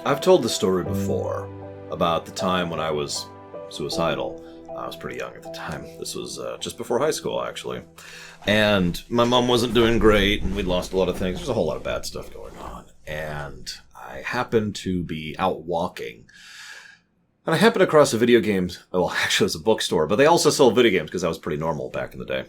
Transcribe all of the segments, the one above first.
I've told the story before about the time when I was suicidal. I was pretty young at the time. This was just before high school, actually. And my mom wasn't doing great, and we'd lost a lot of things. There's a whole lot of bad stuff going on. And I happened to be out walking. And I happened across a video games... Well, actually, it was a bookstore, but they also sold video games because I was pretty normal back in the day.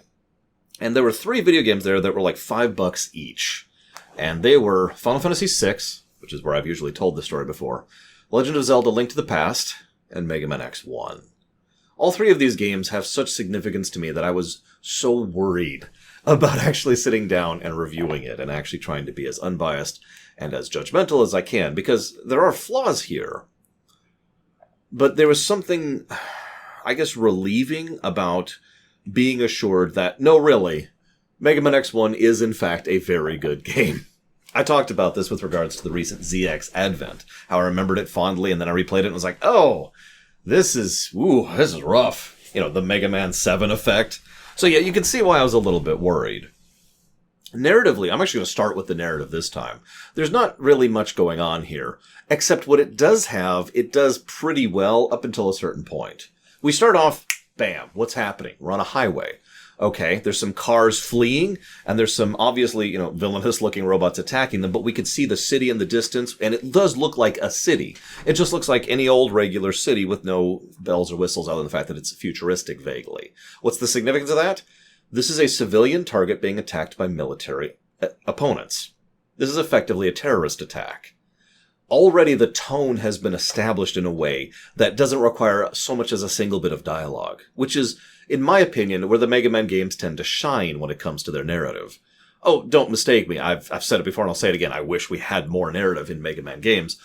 And there were 3 video games there that were like $5 each. And they were Final Fantasy VI, which is where I've usually told this story before, Legend of Zelda: Link to the Past, and Mega Man X1. All 3 of these games have such significance to me that I was so worried about actually sitting down and reviewing it and actually trying to be as unbiased and as judgmental as I can, because there are flaws here. But there was something, I guess, relieving about being assured that, no, really, Mega Man X1 is in fact a very good game. I talked about this with regards to the recent ZX Advent, how I remembered it fondly, and then I replayed it and was like, oh, this is rough. You know, the Mega Man 7 effect. So yeah, you can see why I was a little bit worried. Narratively, I'm actually going to start with the narrative this time. There's not really much going on here, except what it does have, it does pretty well up until a certain point. We start off, bam, what's happening? We're on a highway. Okay, there's some cars fleeing, and there's some obviously, villainous-looking robots attacking them, but we can see the city in the distance, and it does look like a city. It just looks like any old regular city with no bells or whistles other than the fact that it's futuristic vaguely. What's the significance of that? This is a civilian target being attacked by military opponents. This is effectively a terrorist attack. Already the tone has been established in a way that doesn't require so much as a single bit of dialogue, which is, in my opinion, where the Mega Man games tend to shine when it comes to their narrative. Oh, don't mistake me. I've said it before and I'll say it again. I wish we had more narrative in Mega Man games.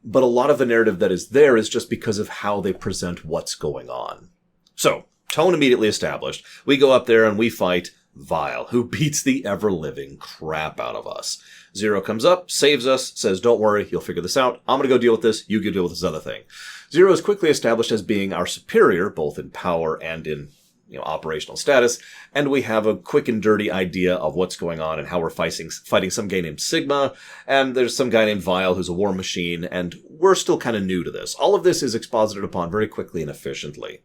But a lot of the narrative that is there is just because of how they present what's going on. So, tone immediately established. We go up there and we fight Vile, who beats the ever-living crap out of us. Zero comes up, saves us, says, don't worry, you'll figure this out. I'm going to go deal with this. You can deal with this other thing. Zero is quickly established as being our superior, both in power and in operational status, and we have a quick and dirty idea of what's going on and how we're fighting some guy named Sigma, and there's some guy named Vile who's a war machine, and we're still kind of new to this. All of this is exposited upon very quickly and efficiently.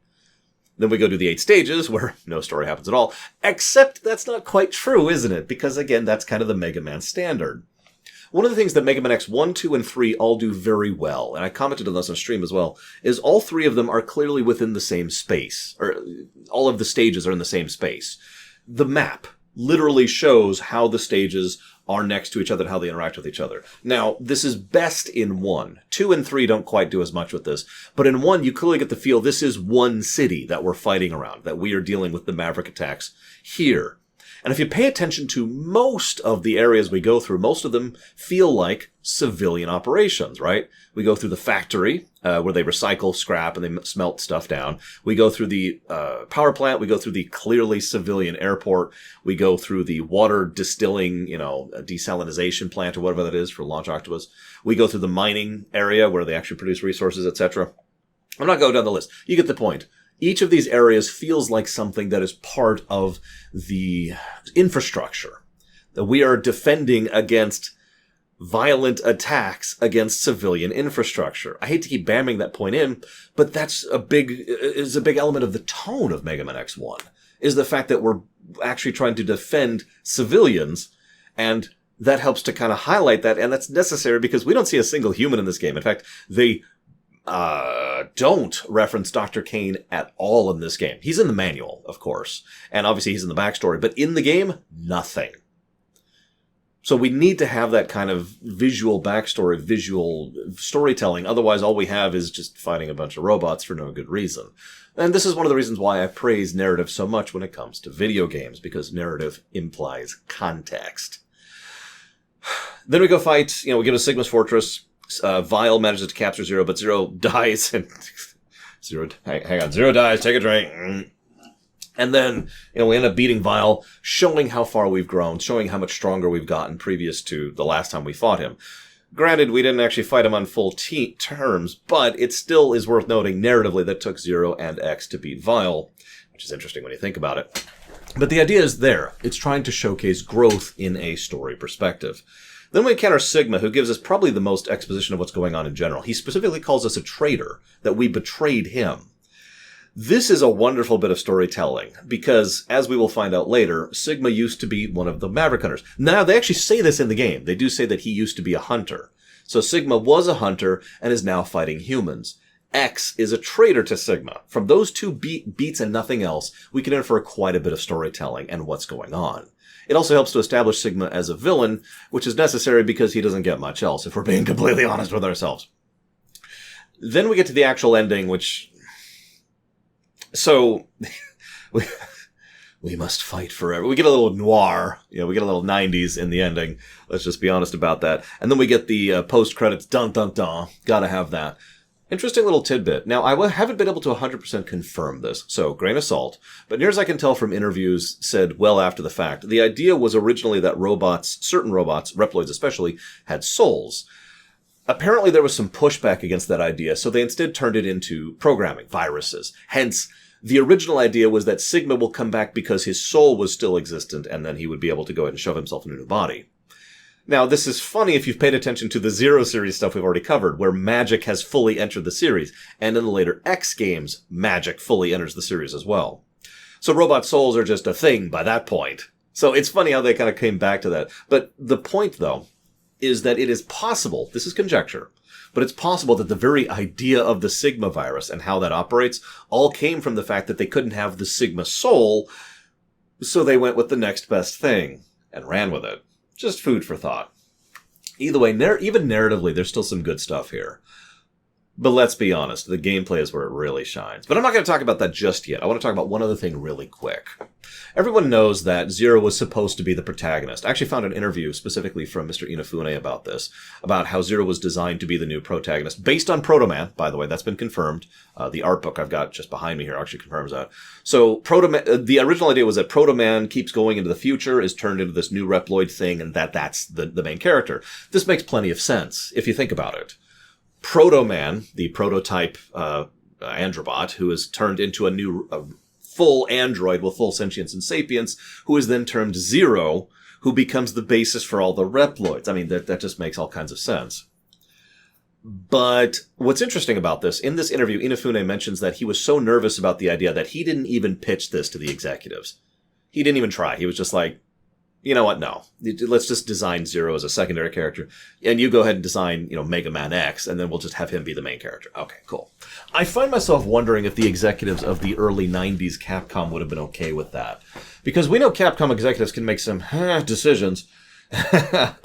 Then we go to the 8 stages, where no story happens at all, except that's not quite true, isn't it? Because, again, that's kind of the Mega Man standard. One of the things that Mega Man X1, 2, and 3 all do very well, and I commented on this on stream as well, is all 3 of them are clearly within the same space, or all of the stages are in the same space. The map literally shows how the stages are next to each other and how they interact with each other. Now, this is best in 1. 2 and 3 don't quite do as much with this, but in 1 you clearly get the feel this is one city that we're fighting around, that we are dealing with the Maverick attacks here. And if you pay attention to most of the areas we go through, most of them feel like civilian operations, right? We go through the factory, where they recycle scrap and they smelt stuff down. We go through the power plant. We go through the clearly civilian airport. We go through the water distilling, desalinization plant or whatever that is for Launch Octopus. We go through the mining area where they actually produce resources, etc. I'm not going down the list. You get the point. Each of these areas feels like something that is part of the infrastructure, that we are defending against violent attacks against civilian infrastructure. I hate to keep bamming that point in, but that's a big element of the tone of Mega Man X1, is the fact that we're actually trying to defend civilians, and that helps to kind of highlight that, and that's necessary because we don't see a single human in this game. In fact, they don't reference Dr. Kane at all in this game. He's in the manual, of course, and obviously he's in the backstory, but in the game, nothing. So we need to have that kind of visual backstory, visual storytelling. Otherwise, all we have is just fighting a bunch of robots for no good reason. And this is one of the reasons why I praise narrative so much when it comes to video games, because narrative implies context. Then we go fight, we go to Sigma's Fortress. Vile manages to capture Zero, but Zero dies, and Zero dies, take a drink. And then, we end up beating Vile, showing how far we've grown, showing how much stronger we've gotten previous to the last time we fought him. Granted, we didn't actually fight him on full terms, but it still is worth noting narratively that it took Zero and X to beat Vile, which is interesting when you think about it. But the idea is there. It's trying to showcase growth in a story perspective. Then we encounter Sigma, who gives us probably the most exposition of what's going on in general. He specifically calls us a traitor, that we betrayed him. This is a wonderful bit of storytelling, because, as we will find out later, Sigma used to be one of the Maverick Hunters. Now, they actually say this in the game. They do say that he used to be a hunter. So Sigma was a hunter and is now fighting humans. X is a traitor to Sigma. From those two beats and nothing else, we can infer quite a bit of storytelling and what's going on. It also helps to establish Sigma as a villain, which is necessary because he doesn't get much else, if we're being completely honest with ourselves. Then we get to the actual ending, which... So, we must fight forever. We get a little noir. We get a little 90s in the ending. Let's just be honest about that. And then we get the post-credits, dun dun dun. Gotta have that. Interesting little tidbit. Now, I haven't been able to 100% confirm this, so grain of salt. But near as I can tell from interviews said well after the fact, the idea was originally that certain robots, Reploids especially, had souls. Apparently there was some pushback against that idea, so they instead turned it into programming, viruses. Hence, the original idea was that Sigma will come back because his soul was still existent, and then he would be able to go ahead and shove himself into a new body. Now, this is funny if you've paid attention to the Zero series stuff we've already covered, where magic has fully entered the series, and in the later X games, magic fully enters the series as well. So robot souls are just a thing by that point. So it's funny how they kind of came back to that. But the point, though, is that it is possible, this is conjecture, but it's possible that the very idea of the Sigma virus and how that operates all came from the fact that they couldn't have the Sigma soul, so they went with the next best thing and ran with it. Just food for thought. Either way, even narratively, there's still some good stuff here. But let's be honest, the gameplay is where it really shines. But I'm not going to talk about that just yet. I want to talk about one other thing really quick. Everyone knows that Zero was supposed to be the protagonist. I actually found an interview specifically from Mr. Inafune about this, about how Zero was designed to be the new protagonist, based on Proto Man, by the way. That's been confirmed. The art book I've got just behind me here actually confirms that. So the original idea was that Proto Man keeps going into the future, is turned into this new Reploid thing, and that's the main character. This makes plenty of sense, if you think about it. Proto Man, the prototype androbot, who is turned into a full android with full sentience and sapience, who is then termed Zero, who becomes the basis for all the Reploids. I mean, that just makes all kinds of sense. But what's interesting about this, in this interview, Inafune mentions that he was so nervous about the idea that he didn't even pitch this to the executives. He didn't even try. He was just like, you know what, no. Let's just design Zero as a secondary character, and you go ahead and design, Mega Man X, and then we'll just have him be the main character. Okay, cool. I find myself wondering if the executives of the early 90s Capcom would have been okay with that. Because we know Capcom executives can make some decisions. But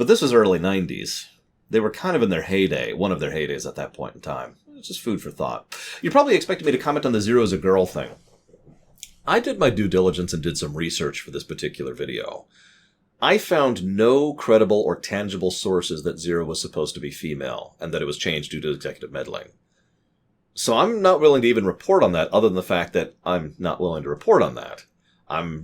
this was early 90s. They were kind of in their heyday, one of their heydays at that point in time. It's just food for thought. You probably expected me to comment on the Zero as a girl thing. I did my due diligence and did some research for this particular video. I found no credible or tangible sources that Zero was supposed to be female, and that it was changed due to executive meddling. So I'm not willing to even report on that, other than the fact that I'm not willing to report on that.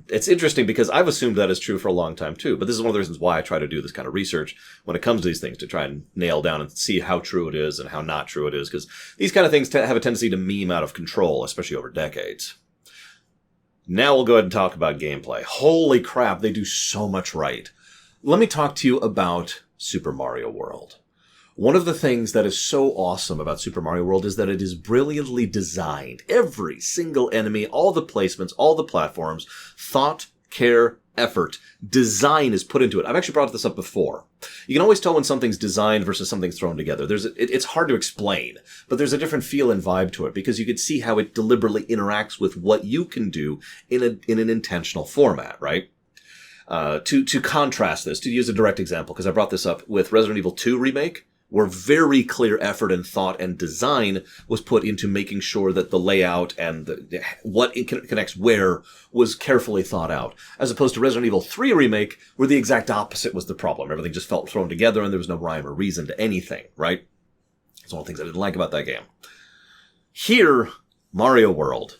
It's interesting because I've assumed that is true for a long time too, but this is one of the reasons why I try to do this kind of research when it comes to these things, to try and nail down and see how true it is and how not true it is, because these kind of things have a tendency to meme out of control, especially over decades. Now we'll go ahead and talk about gameplay. Holy crap, they do so much right. Let me talk to you about Super Mario World. One of the things that is so awesome about Super Mario World is that it is brilliantly designed. Every single enemy, all the placements, all the platforms, thought, care, effort, design is put into it. I've actually brought this up before. You can always tell when something's designed versus something's thrown together. It's hard to explain, but there's a different feel and vibe to it because you can see how it deliberately interacts with what you can do in an intentional format, right? To contrast this, to use a direct example, because I brought this up with Resident Evil 2 Remake, where very clear effort and thought and design was put into making sure that the layout and what it connects where was carefully thought out, as opposed to Resident Evil 3 Remake, where the exact opposite was the problem. Everything just felt thrown together and there was no rhyme or reason to anything, right? It's one of the things I didn't like about that game. Here, Mario World.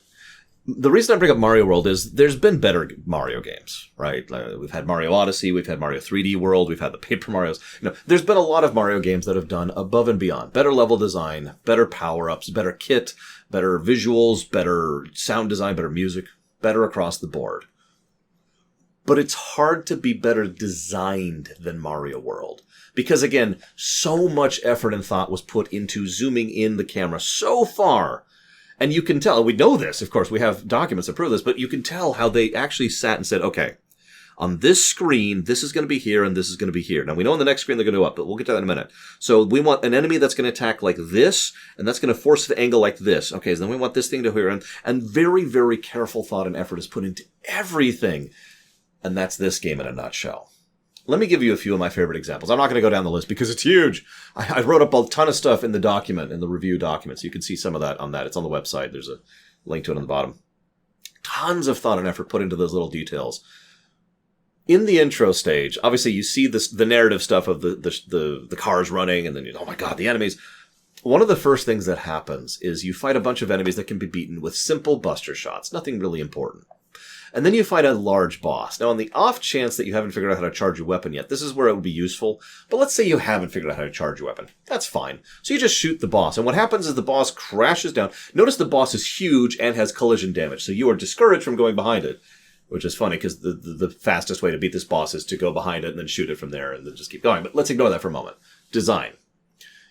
The reason I bring up Mario World is there's been better Mario games, right? We've had Mario Odyssey, we've had Mario 3D World, we've had the Paper Marios. There's been a lot of Mario games that have done above and beyond. Better level design, better power-ups, better kit, better visuals, better sound design, better music, better across the board. but it's hard to be better designed than Mario World. Because again, so much effort and thought was put into zooming in the camera so far. And you can tell, we know this, of course, we have documents that prove this, but you can tell how they actually sat and said, okay, on this screen, this is going to be here and this is going to be here. Now, we know on the next screen they're going to go up, but we'll get to that in a minute. So we want an enemy that's going to attack like this, and that's going to force the angle like this. Okay, so then we want this thing to here. And very, very careful thought and effort is put into everything. And that's this game in a nutshell. Let me give you a few of my favorite examples. I'm not going to go down the list because it's huge. I wrote up a ton of stuff in the document, in the review document. So you can see some of that on that. It's on the website. There's a link to it on the bottom. Tons of thought and effort put into those little details. In the intro stage, obviously you see the narrative stuff of the cars running, and then oh my god, the enemies. One of the first things that happens is you fight a bunch of enemies that can be beaten with simple buster shots, nothing really important. And then you fight a large boss. Now, on the off chance that you haven't figured out how to charge your weapon yet, this is where it would be useful. But let's say you haven't figured out how to charge your weapon. That's fine. So you just shoot the boss. And what happens is the boss crashes down. Notice the boss is huge and has collision damage. So you are discouraged from going behind it. Which is funny because the fastest way to beat this boss is to go behind it and then shoot it from there and then just keep going. But let's ignore that for a moment. Design.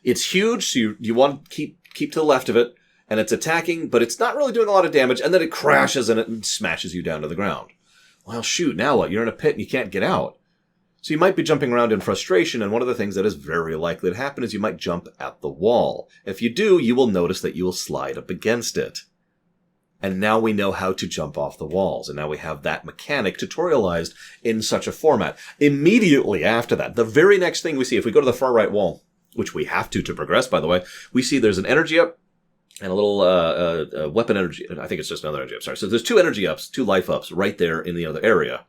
It's huge, so you want to keep to the left of it. And it's attacking, but it's not really doing a lot of damage, and then it crashes in it and smashes you down to the ground. Well, shoot, now what? You're in a pit and you can't get out. So you might be jumping around in frustration, and one of the things that is very likely to happen is you might jump at the wall. If you do, you will notice that you will slide up against it. And now we know how to jump off the walls, and now we have that mechanic tutorialized in such a format. Immediately after that, the very next thing we see, if we go to the far right wall, which we have to progress, by the way, we see there's an energy up, and a little weapon energy. I think it's just another energy up. Sorry. So there's 2 energy ups, 2 life ups right there in the other area.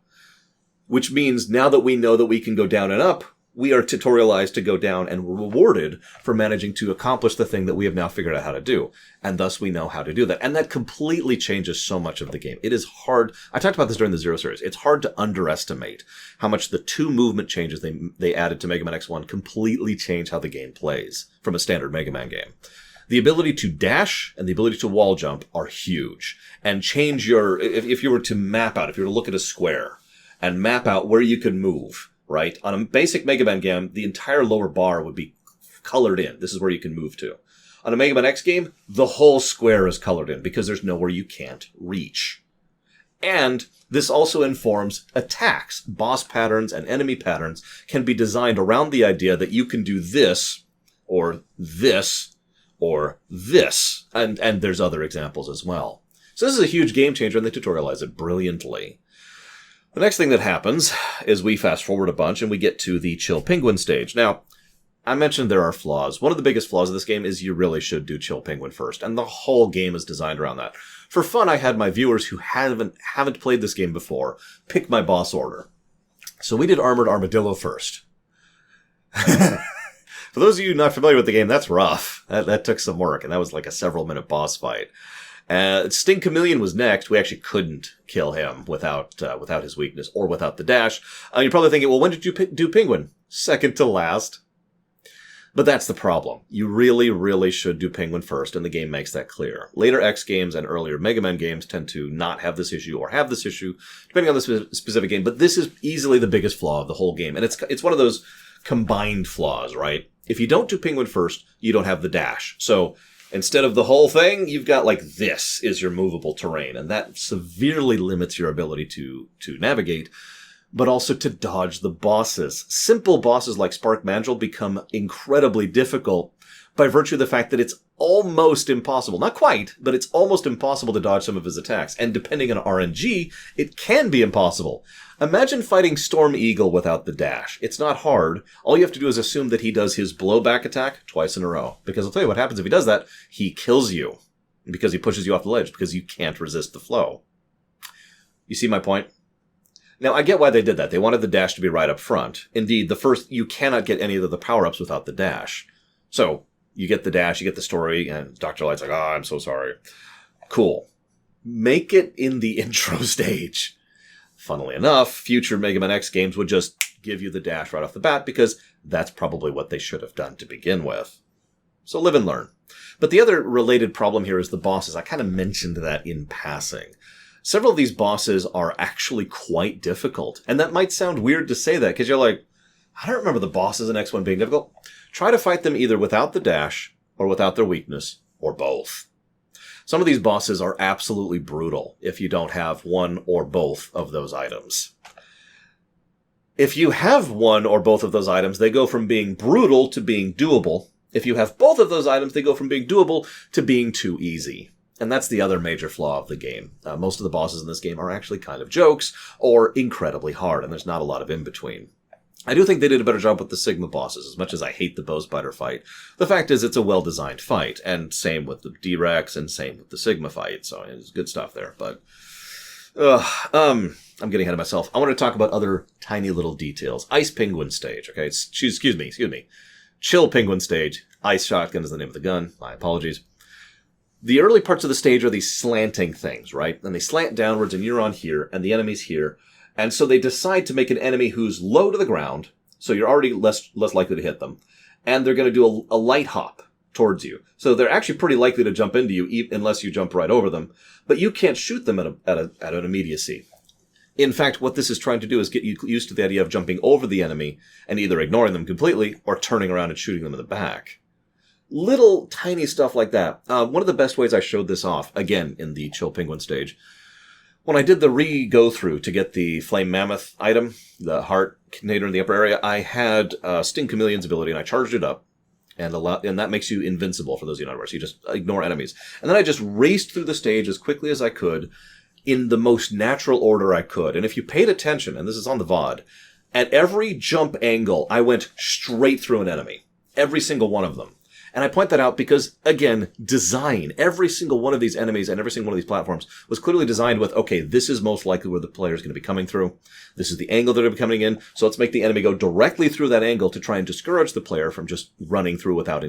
Which means now that we know that we can go down and up, we are tutorialized to go down and rewarded for managing to accomplish the thing that we have now figured out how to do. And thus we know how to do that. And that completely changes so much of the game. It is hard. I talked about this during the Zero series. It's hard to underestimate how much the 2 movement changes they added to Mega Man X1 completely change how the game plays from a standard Mega Man game. The ability to dash and the ability to wall jump are huge and change your, if you were to map out, if you were to look at a square and map out where you could move, right? On a basic Mega Man game, the entire lower bar would be colored in. This is where you can move to. On a Mega Man X game, the whole square is colored in because there's nowhere you can't reach. And this also informs attacks. Boss patterns and enemy patterns can be designed around the idea that you can do this or this or this. And there's other examples as well. So this is a huge game changer, and they tutorialize it brilliantly. The next thing that happens is we fast forward a bunch and we get to the Chill Penguin stage. Now, I mentioned there are flaws. One of the biggest flaws of this game is you really should do Chill Penguin first, and the whole game is designed around that. For fun, I had my viewers who haven't played this game before pick my boss order. So we did Armored Armadillo first. For those of you not familiar with the game, that's rough. That took some work, and that was like a several-minute boss fight. Sting Chameleon was next. We actually couldn't kill him without his weakness or without the dash. You're probably thinking, well, when did you do Penguin? Second to last. But that's the problem. You really, really should do Penguin first, and the game makes that clear. Later X games and earlier Mega Man games tend to not have this issue or have this issue, depending on the specific game. But this is easily the biggest flaw of the whole game, and it's one of those combined flaws, right? If you don't do Penguin first, you don't have the dash. So instead of the whole thing, you've got like this is your movable terrain, and that severely limits your ability to navigate, but also to dodge the bosses. Simple bosses like Spark Mandrill become incredibly difficult by virtue of the fact that it's almost impossible. Not quite, but it's almost impossible to dodge some of his attacks. And depending on RNG, it can be impossible. Imagine fighting Storm Eagle without the dash. It's not hard. All you have to do is assume that he does his blowback attack twice in a row. Because I'll tell you what happens if he does that. He kills you. Because he pushes you off the ledge. Because you can't resist the flow. You see my point? Now, I get why they did that. They wanted the dash to be right up front. Indeed, you cannot get any of the power-ups without the dash. So, you get the dash, you get the story, and Dr. Light's like, I'm so sorry. Cool. Make it in the intro stage. Funnily enough, future Mega Man X games would just give you the dash right off the bat because that's probably what they should have done to begin with. So live and learn. But the other related problem here is the bosses. I kind of mentioned that in passing. several of these bosses are actually quite difficult. And that might sound weird to say that, because you're like, I don't remember the bosses in X1 being difficult. Try to fight them either without the dash, or without their weakness, or both. Some of these bosses are absolutely brutal if you don't have one or both of those items. If you have one or both of those items, they go from being brutal to being doable. If you have both of those items, they go from being doable to being too easy. And that's the other major flaw of the game. Most of the bosses in this game are actually kind of jokes, or incredibly hard, and there's not a lot of in-between. I do think they did a better job with the Sigma bosses, as much as I hate the bow spider fight. The fact is, it's a well-designed fight, and same with the D-Rex, and same with the Sigma fight, so it's good stuff there, but... I'm getting ahead of myself. I want to talk about other tiny little details. Ice Penguin stage, okay? Excuse me. Chill Penguin stage. Ice Shotgun is the name of the gun. My apologies. The early parts of the stage are these slanting things, right? And they slant downwards, and you're on here, and the enemy's here. And so they decide to make an enemy who's low to the ground, so you're already less likely to hit them. And they're going to do a light hop towards you. So they're actually pretty likely to jump into you, unless you jump right over them. But you can't shoot them at an immediacy. In fact, what this is trying to do is get you used to the idea of jumping over the enemy and either ignoring them completely or turning around and shooting them in the back. Little tiny stuff like that. One of the best ways I showed this off, again, in the Chill Penguin stage, when I did the re-go-through to get the Flame Mammoth item, the heart container in the upper area, I had Sting Chameleon's ability, and I charged it up, and that makes you invincible for those of you not aware, so you just ignore enemies. And then I just raced through the stage as quickly as I could, in the most natural order I could. And if you paid attention, and this is on the VOD, at every jump angle, I went straight through an enemy. Every single one of them. And I point that out because, again, design. Every single one of these enemies and every single one of these platforms was clearly designed with, okay, this is most likely where the player is going to be coming through. This is the angle that they're coming in. So let's make the enemy go directly through that angle to try and discourage the player from just running through without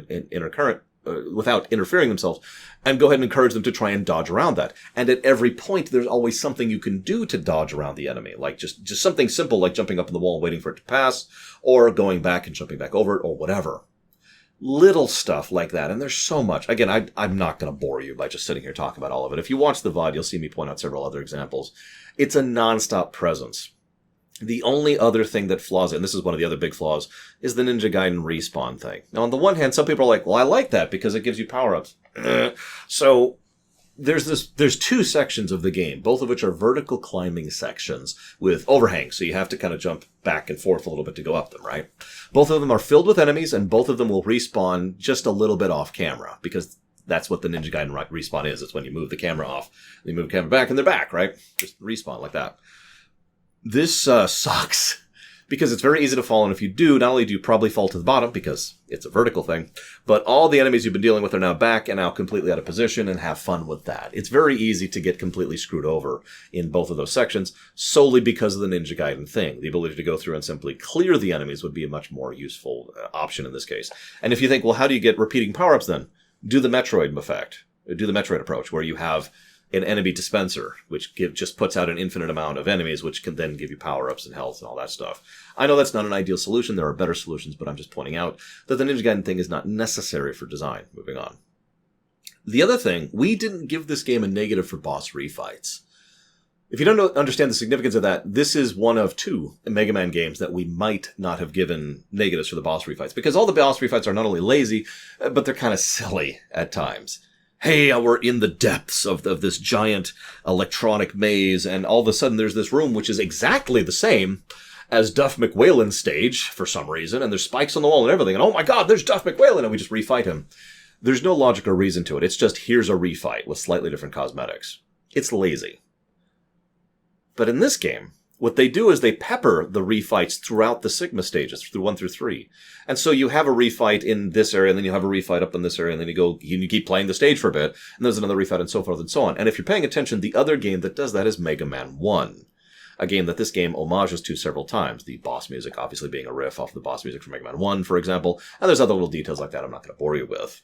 without interfering themselves, and go ahead and encourage them to try and dodge around that. And at every point, there's always something you can do to dodge around the enemy, like just something simple like jumping up on the wall and waiting for it to pass, or going back and jumping back over it, or whatever. Little stuff like that, and there's so much. Again, I'm not going to bore you by just sitting here talking about all of it. If you watch the VOD, you'll see me point out several other examples. It's a non-stop presence. The only other thing that flaws it, and this is one of the other big flaws, is the Ninja Gaiden respawn thing. Now, on the one hand, some people are like, well, I like that because it gives you power-ups. So, there's two sections of the game, both of which are vertical climbing sections with overhangs, so you have to kind of jump back and forth a little bit to go up them, right? Both of them are filled with enemies, and both of them will respawn just a little bit off camera, because that's what the Ninja Gaiden respawn is. It's when you move the camera off, and you move the camera back, and they're back, right? Just respawn like that. This sucks, because it's very easy to fall, and if you do, not only do you probably fall to the bottom, because it's a vertical thing, but all the enemies you've been dealing with are now back and now completely out of position, and have fun with that. It's very easy to get completely screwed over in both of those sections, solely because of the Ninja Gaiden thing. The ability to go through and simply clear the enemies would be a much more useful option in this case. And if you think, well, how do you get repeating power-ups then? Do the Metroid effect. Do the Metroid approach, where you have an enemy dispenser, which just puts out an infinite amount of enemies, which can then give you power-ups and health and all that stuff. I know that's not an ideal solution. There are better solutions, but I'm just pointing out that the Ninja Gaiden thing is not necessary for design. Moving on. The other thing, we didn't give this game a negative for boss refights. If you don't understand the significance of that, this is one of two Mega Man games that we might not have given negatives for the boss refights, because all the boss refights are not only lazy, but they're kind of silly at times. Hey, we're in the depths of this giant electronic maze, and all of a sudden there's this room which is exactly the same as Duff McWhalen's stage, for some reason, and there's spikes on the wall and everything, and oh my god, there's Duff McWhalen, and we just refight him. There's no logic or reason to it. It's just, here's a refight with slightly different cosmetics. It's lazy. But in this game, what they do is they pepper the refights throughout the Sigma stages, through 1 through 3. And so you have a refight in this area, and then you have a refight up in this area, and then you keep playing the stage for a bit, and there's another refight, and so forth and so on. And if you're paying attention, the other game that does that is Mega Man 1. A game that this game homages to several times. The boss music obviously being a riff off the boss music from Mega Man 1, for example. And there's other little details like that I'm not going to bore you with.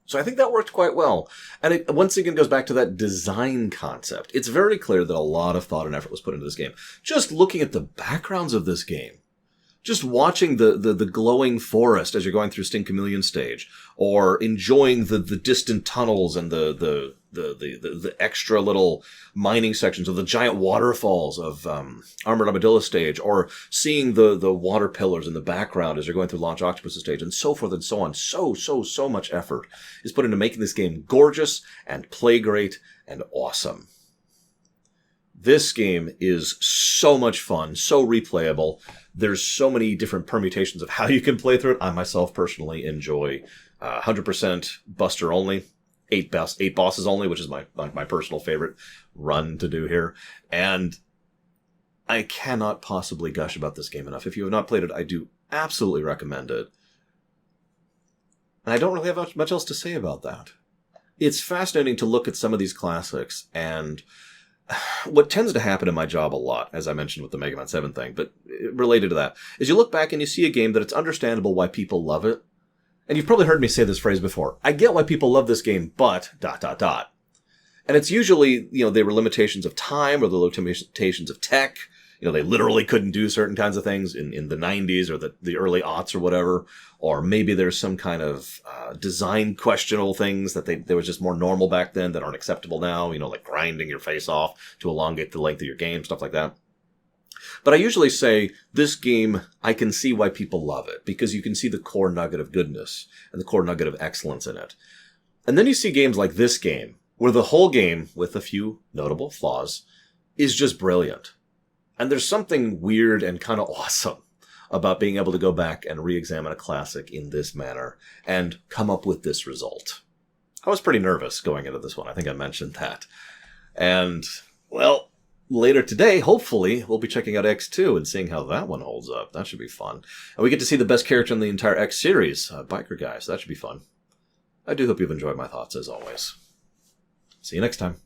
So I think that worked quite well. And it once again goes back to that design concept. It's very clear that a lot of thought and effort was put into this game. Just looking at the backgrounds of this game. just watching the glowing forest as you're going through Chameleon stage, or enjoying the distant tunnels and the extra little mining sections of the giant waterfalls of Armored Armadillo stage, or seeing the water pillars in the background as you're going through Launch Octopus stage, and so forth and so on. So much effort is put into making this game gorgeous and play great and awesome. This game is so much fun, so replayable. There's so many different permutations of how you can play through it. I myself personally enjoy 100% Buster only, 8 bosses only, which is my personal favorite run to do here. And I cannot possibly gush about this game enough. If you have not played it, I do absolutely recommend it. And I don't really have much else to say about that. It's fascinating to look at some of these classics, and what tends to happen in my job a lot, as I mentioned with the Mega Man 7 thing, but related to that, is you look back and you see a game that it's understandable why people love it. And you've probably heard me say this phrase before. I get why people love this game, but ... And it's usually, they were limitations of time or the limitations of tech. They literally couldn't do certain kinds of things in the 90s or the early aughts or whatever. Or maybe there's some kind of design questionable things that they was just more normal back then that aren't acceptable now, like grinding your face off to elongate the length of your game, stuff like that. But I usually say, this game, I can see why people love it, because you can see the core nugget of goodness and the core nugget of excellence in it. And then you see games like this game, where the whole game, with a few notable flaws, is just brilliant. And there's something weird and kind of awesome about being able to go back and re-examine a classic in this manner and come up with this result. I was pretty nervous going into this one. I think I mentioned that. And, well, later today, hopefully, we'll be checking out X2 and seeing how that one holds up. That should be fun. And we get to see the best character in the entire X series, Biker Guy, so that should be fun. I do hope you've enjoyed my thoughts, as always. See you next time.